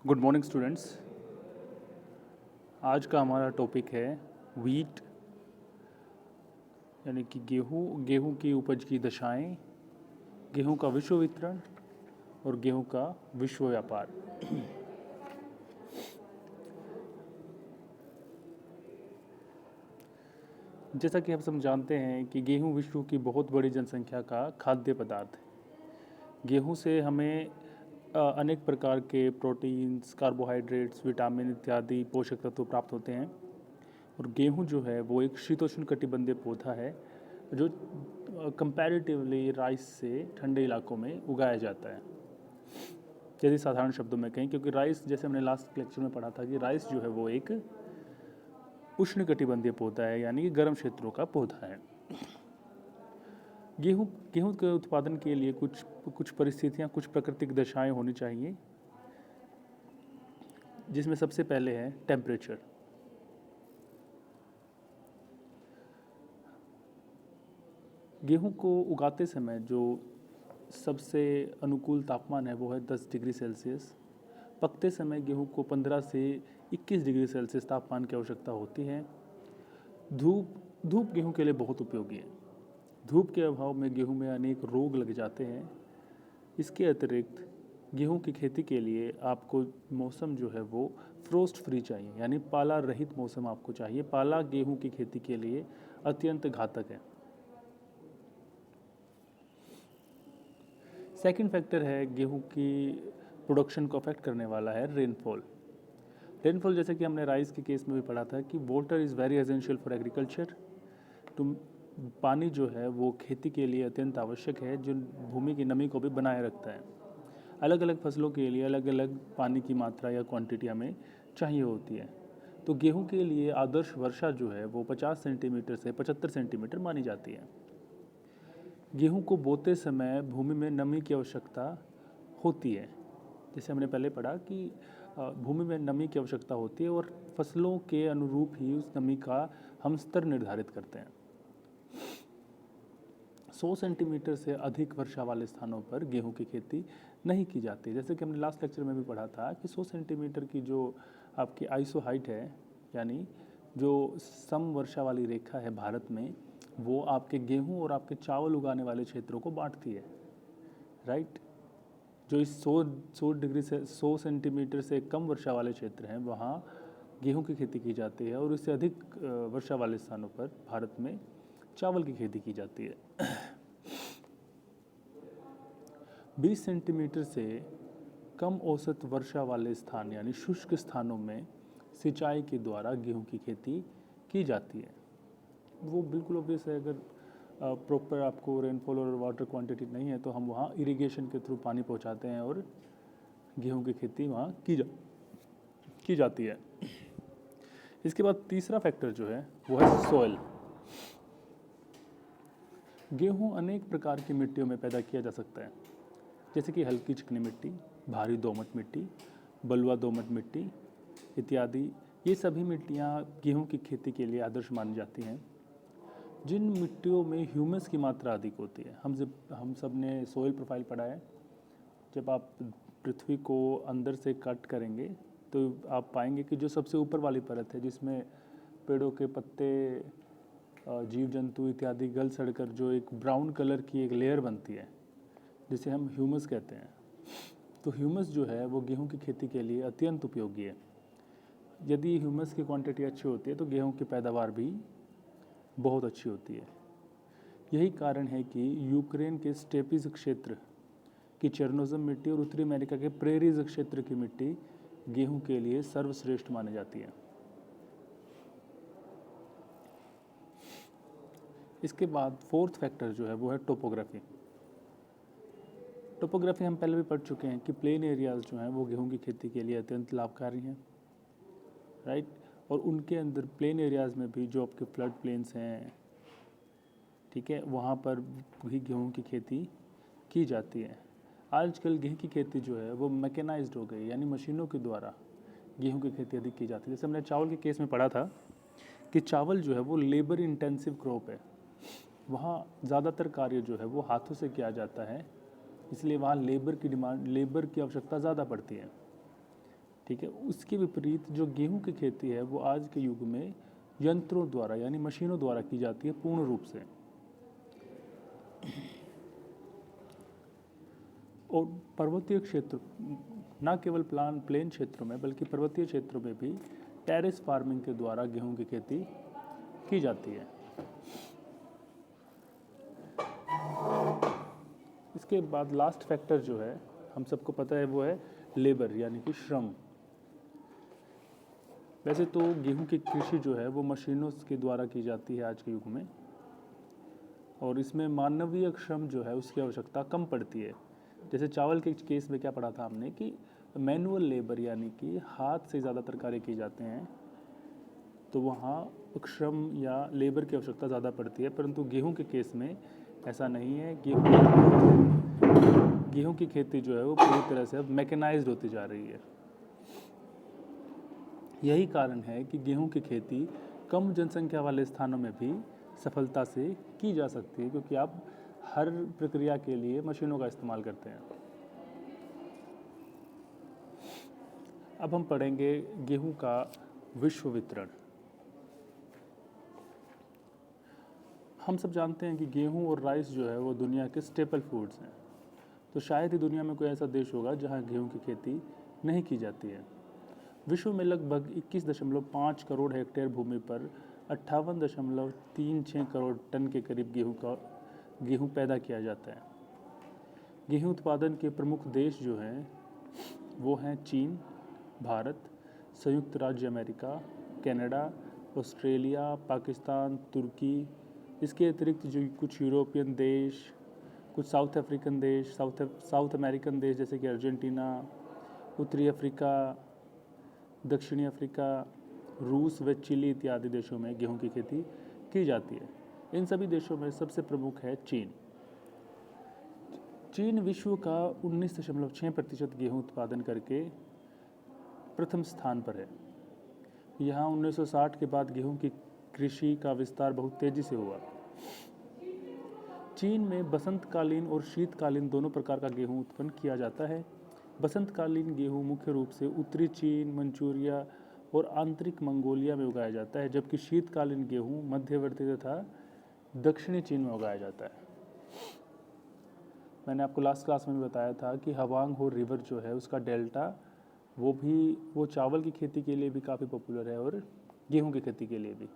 Good morning students. आज का हमारा टॉपिक है वीट, यानी कि गेहूं की उपज की दशाएं, गेहूं का विश्व वितरण और गेहूं का विश्व व्यापार। जैसा कि हम सब जानते हैं कि गेहूं विश्व की बहुत बड़ी जनसंख्या का खाद्य पदार्थ है। गेहूं से हमें अनेक प्रकार के प्रोटीन्स, कार्बोहाइड्रेट्स, विटामिन इत्यादि पोषक तत्व प्राप्त होते हैं। और गेहूं जो है वो एक शीतोष्ण कटिबंधीय पौधा है जो कंपैरेटिवली राइस से ठंडे इलाकों में उगाया जाता है। यदि साधारण शब्दों में कहें, क्योंकि राइस, जैसे हमने लास्ट लेक्चर में पढ़ा था कि राइस जो है वो एक उष्ण कटिबंधीय पौधा है, यानी कि गर्म क्षेत्रों का पौधा है। गेहूं गेहूं के उत्पादन के लिए कुछ परिस्थितियां, कुछ प्राकृतिक दशाएं होनी चाहिए, जिसमें सबसे पहले है टेम्परेचर। गेहूं को उगाते समय जो सबसे अनुकूल तापमान है वो है 10 डिग्री सेल्सियस। पकते समय गेहूं को 15 से 21 डिग्री सेल्सियस तापमान की आवश्यकता होती है। धूप धूप गेहूं के लिए बहुत उपयोगी है। धूप के अभाव में गेहूं में अनेक रोग लग जाते हैं। इसके अतिरिक्त गेहूं की खेती के लिए आपको मौसम जो है वो फ्रोस्ट फ्री चाहिए, यानी पाला रहित मौसम आपको चाहिए। पाला गेहूं की खेती के लिए अत्यंत घातक है। सेकंड फैक्टर है गेहूं की प्रोडक्शन को अफेक्ट करने वाला है रेनफॉल। रेनफॉल, जैसे कि हमने राइस के केस में भी पढ़ा था कि water is very essential for agriculture. तो पानी जो है वो खेती के लिए अत्यंत आवश्यक है, जो भूमि की नमी को भी बनाए रखता है। अलग अलग फसलों के लिए अलग अलग पानी की मात्रा या क्वांटिटी हमें चाहिए होती है। तो गेहूं के लिए आदर्श वर्षा जो है वो 50 सेंटीमीटर से 75 सेंटीमीटर मानी जाती है। गेहूं को बोते समय भूमि में नमी की आवश्यकता होती है। जैसे हमने पहले पढ़ा कि भूमि में नमी की आवश्यकता होती है और फसलों के अनुरूप ही उस नमी का हम स्तर निर्धारित करते हैं। 100 सेंटीमीटर से अधिक वर्षा वाले स्थानों पर गेहूं की खेती नहीं की जाती। जैसे कि हमने लास्ट लेक्चर में भी पढ़ा था कि 100 सेंटीमीटर की जो आपकी आइसो हाइट है, यानी जो सम वर्षा वाली रेखा है भारत में, वो आपके गेहूं और आपके चावल उगाने वाले क्षेत्रों को बांटती है, राइट। जो इस 100 डिग्री से 100 सेंटीमीटर से कम वर्षा वाले क्षेत्र हैं वहाँ गेहूं की खेती की जाती है, और इससे अधिक वर्षा वाले स्थानों पर भारत में चावल की खेती की जाती है। 20 सेंटीमीटर से कम औसत वर्षा वाले स्थान, यानी शुष्क स्थानों में सिंचाई के द्वारा गेहूं की खेती की जाती है। वो बिल्कुल ऑब्वियस है, अगर प्रॉपर आपको रेनफॉल और वाटर क्वांटिटी नहीं है तो हम वहाँ इरिगेशन के थ्रू पानी पहुँचाते हैं और गेहूं की खेती वहाँ की जाती है। इसके बाद तीसरा फैक्टर जो है वो है सॉइल। गेहूं अनेक प्रकार की मिट्टियों में पैदा किया जा सकता है, जैसे कि हल्की चिकनी मिट्टी, भारी दोमट मिट्टी, बलुआ दोमट मिट्टी इत्यादि। ये सभी मिट्टियाँ गेहूं की खेती के लिए आदर्श मानी जाती हैं। जिन मिट्टियों में ह्यूमस की मात्रा अधिक होती है, हम सब ने सोइल प्रोफाइल पढ़ा है। जब आप पृथ्वी को अंदर से कट करेंगे तो आप पाएंगे कि जो सबसे ऊपर वाली परत है, जिसमें पेड़ों के पत्ते, जीव जंतु इत्यादि गल सड़कर जो एक ब्राउन कलर की एक लेयर बनती है, जिसे हम ह्यूमस कहते हैं। तो ह्यूमस जो है वो गेहूं की खेती के लिए अत्यंत उपयोगी है। यदि ह्यूमस की क्वांटिटी अच्छी होती है तो गेहूं की पैदावार भी बहुत अच्छी होती है। यही कारण है कि यूक्रेन के स्टेपीज क्षेत्र की चेरनोजम मिट्टी और उत्तरी अमेरिका के प्रेरीज क्षेत्र की मिट्टी गेहूं के लिए सर्वश्रेष्ठ मानी जाती है। इसके बाद फोर्थ फैक्टर जो है वो है टोपोग्राफी। टोपोग्राफी हम पहले भी पढ़ चुके हैं कि प्लेन एरियाज जो हैं वो गेहूं की खेती के लिए अत्यंत लाभकारी हैं, राइट। और उनके अंदर प्लेन एरियाज में भी जो आपके फ्लड प्लेन्स हैं, ठीक है, वहाँ पर भी गेहूं की खेती की जाती है। आजकल गेहूं की खेती जो है वो मैकेनाइज्ड हो गई, यानी मशीनों के द्वारा गेहूं की खेती अधिक की जाती है। जैसे हमने चावल के केस में पढ़ा था कि चावल जो है वो लेबर इंटेंसिव क्रॉप है, वहाँ ज़्यादातर कार्य जो है वो हाथों से किया जाता है, इसलिए वहाँ लेबर की आवश्यकता ज़्यादा पड़ती है। ठीक है। उसके विपरीत जो गेहूं की खेती है वो आज के युग में यंत्रों द्वारा यानी मशीनों द्वारा की जाती है पूर्ण रूप से। और पर्वतीय क्षेत्र, न केवल प्लेन क्षेत्रों में बल्कि पर्वतीय क्षेत्रों में भी टेरेस फार्मिंग के द्वारा गेहूं की खेती की जाती है। इसके बाद लास्ट फैक्टर जो है हम सबको पता है वो है लेबर यानी कि श्रम। वैसे तो गेहूं की कृषि जो है वो मशीनों के द्वारा की जाती है आज के युग में, और इसमें मानवीय श्रम जो है उसकी आवश्यकता कम पड़ती है। जैसे चावल के केस में क्या पढ़ा था हमने कि मैनुअल लेबर यानी कि हाथ से ज़्यादातर कार्य किए जाते हैं, तो वहाँ श्रम या लेबर की आवश्यकता ज़्यादा पड़ती है। परंतु गेहूं के केस में ऐसा नहीं है। गेहूं की खेती जो है वो पूरी तरह से अब मैकेनाइज्ड होती जा रही है। यही कारण है कि गेहूं की खेती कम जनसंख्या वाले स्थानों में भी सफलता से की जा सकती है, क्योंकि आप हर प्रक्रिया के लिए मशीनों का इस्तेमाल करते हैं। अब हम पढ़ेंगे गेहूं का विश्व वितरण। हम सब जानते हैं कि गेहूं और राइस जो है वो दुनिया के स्टेपल फूड्स हैं, तो शायद ही दुनिया में कोई ऐसा देश होगा जहां गेहूं की खेती नहीं की जाती है। विश्व में लगभग 21.5 करोड़ हेक्टेयर भूमि पर 58.36 करोड़ टन के करीब गेहूं पैदा किया जाता है। गेहूं उत्पादन के प्रमुख देश जो हैं वो हैं चीन, भारत, संयुक्त राज्य अमेरिका, कनाडा, ऑस्ट्रेलिया, पाकिस्तान, तुर्की। इसके अतिरिक्त जो कुछ यूरोपियन देश, कुछ साउथ अफ्रीकन देश, साउथ अमेरिकन देश जैसे कि अर्जेंटीना, उत्तरी अफ्रीका, दक्षिणी अफ्रीका, रूस व चिली इत्यादि देशों में गेहूं की खेती की जाती है। इन सभी देशों में सबसे प्रमुख है चीन। चीन विश्व का 19.6% गेहूं उत्पादन करके प्रथम स्थान पर है। यहाँ 1960 के बाद गेहूं की कृषि का विस्तार बहुत तेजी से हुआ। चीन में बसंतकालीन और शीतकालीन दोनों प्रकार का गेहूं उत्पन्न किया जाता है। बसंतकालीन गेहूं मुख्य रूप से उत्तरी चीन, मंचूरिया और आंतरिक मंगोलिया में उगाया जाता है, जबकि शीतकालीन गेहूं मध्यवर्ती तथा दक्षिणी चीन में उगाया जाता है। मैंने आपको लास्ट क्लास में भी बताया था कि हवांग हो रिवर जो है उसका डेल्टा वो चावल की खेती के लिए भी काफ़ी पॉपुलर है और गेहूं की खेती के लिए भी।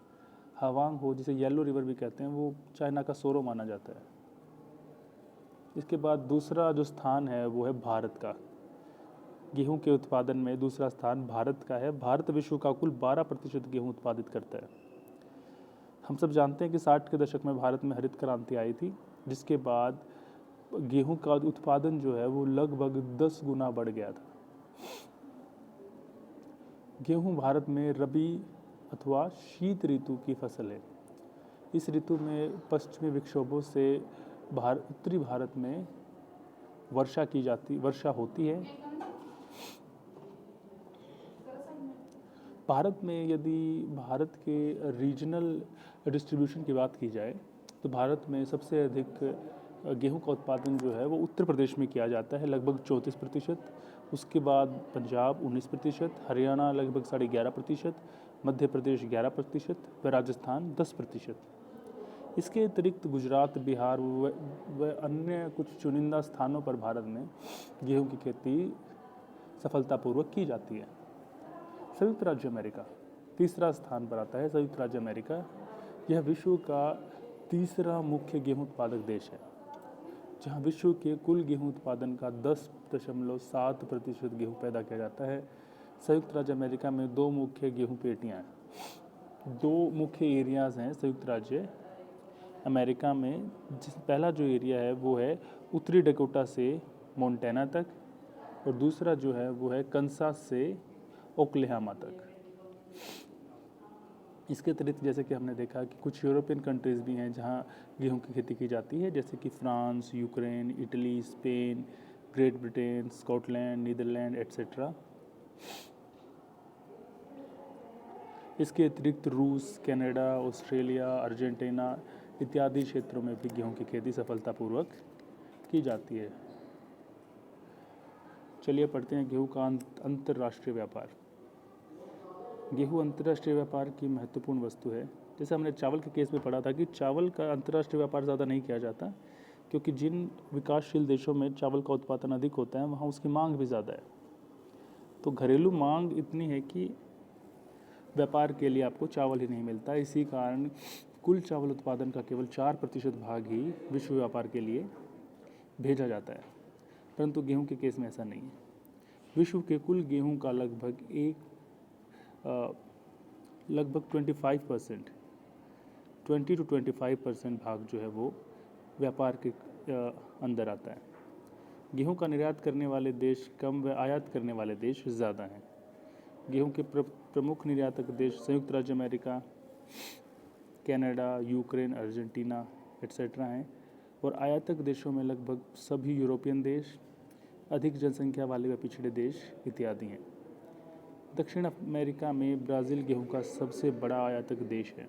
हवांग हो, जिसे येलो रिवर भी कहते हैं, वो चाइना का सोरो माना जाता है। इसके बाद दूसरा जो स्थान है वो है भारत का। गेहूं के उत्पादन में दूसरा स्थान भारत का है। भारत विश्व का कुल 12% गेहूं उत्पादित करता है। हम सब जानते हैं कि 60 के दशक में भारत में हरित क्रांति आई थी, जिसके बाद गेहूं का उत्पादन जो है वो लगभग 10 गुना बढ़ गया था। गेहूं भारत में रबी अथवा शीत ऋतु की फसल है। इस ऋतु में पश्चिमी विक्षोभों से उत्तरी भारत में वर्षा होती है। भारत में यदि भारत के रीजनल डिस्ट्रीब्यूशन की बात की जाए तो भारत में सबसे अधिक गेहूं का उत्पादन जो है वो उत्तर प्रदेश में किया जाता है, लगभग 34%। उसके बाद पंजाब 19%, हरियाणा लगभग 11.5%, मध्य प्रदेश 11% व राजस्थान 10%। इसके अतिरिक्त गुजरात, बिहार व अन्य कुछ चुनिंदा स्थानों पर भारत में गेहूं की खेती सफलतापूर्वक की जाती है। संयुक्त राज्य अमेरिका तीसरा स्थान पर आता है। संयुक्त राज्य अमेरिका यह विश्व का तीसरा मुख्य गेहूं उत्पादक देश है, जहां विश्व के कुल गेहूं उत्पादन का 10.7% गेहूं पैदा किया जाता है। संयुक्त राज्य अमेरिका में दो मुख्य गेहूं पेटियां हैं, दो मुख्य एरियाज़ हैं संयुक्त राज्य अमेरिका में। पहला जो एरिया है वो है उत्तरी डकोटा से मोंटाना तक, और दूसरा जो है वो है कंसास से ओक्लाहोमा तक। इसके अतिरिक्त जैसे कि हमने देखा कि कुछ यूरोपियन कंट्रीज़ भी हैं जहां गेहूं की खेती की जाती है, जैसे कि France, Ukraine, Italy, Spain, Great Britain, Scotland, Netherland etcetera. इसके अतिरिक्त रूस, कनाडा, ऑस्ट्रेलिया, अर्जेंटीना इत्यादि क्षेत्रों में भी गेहूं की खेती सफलतापूर्वक की जाती है। चलिए पढ़ते हैं गेहूं का अंतर्राष्ट्रीय व्यापार। गेहूं अंतर्राष्ट्रीय व्यापार की महत्वपूर्ण वस्तु है। जैसे हमने चावल के केस में पढ़ा था कि चावल का अंतर्राष्ट्रीय व्यापार ज़्यादा नहीं किया जाता, क्योंकि जिन विकासशील देशों में चावल का उत्पादन अधिक होता है वहाँ उसकी मांग भी ज़्यादा है। तो घरेलू मांग इतनी है कि व्यापार के लिए आपको चावल ही नहीं मिलता। इसी कारण कुल चावल उत्पादन का केवल 4% भाग ही विश्व व्यापार के लिए भेजा जाता है, परंतु गेहूं के केस में ऐसा नहीं है। विश्व के कुल गेहूं का लगभग 25% 20 to 25% भाग जो है वो व्यापार के अंदर आता है। गेहूं का निर्यात करने वाले देश कम व आयात करने वाले देश ज़्यादा हैं। गेहूं के प्रमुख निर्यातक देश संयुक्त राज्य America, Canada, Ukraine, Argentina etcetera हैं, और आयातक देशों में लगभग सभी यूरोपियन देश, अधिक जनसंख्या वाले व पिछड़े देश इत्यादि हैं। दक्षिण अमेरिका में ब्राज़ील गेहूं का सबसे बड़ा आयातक देश है।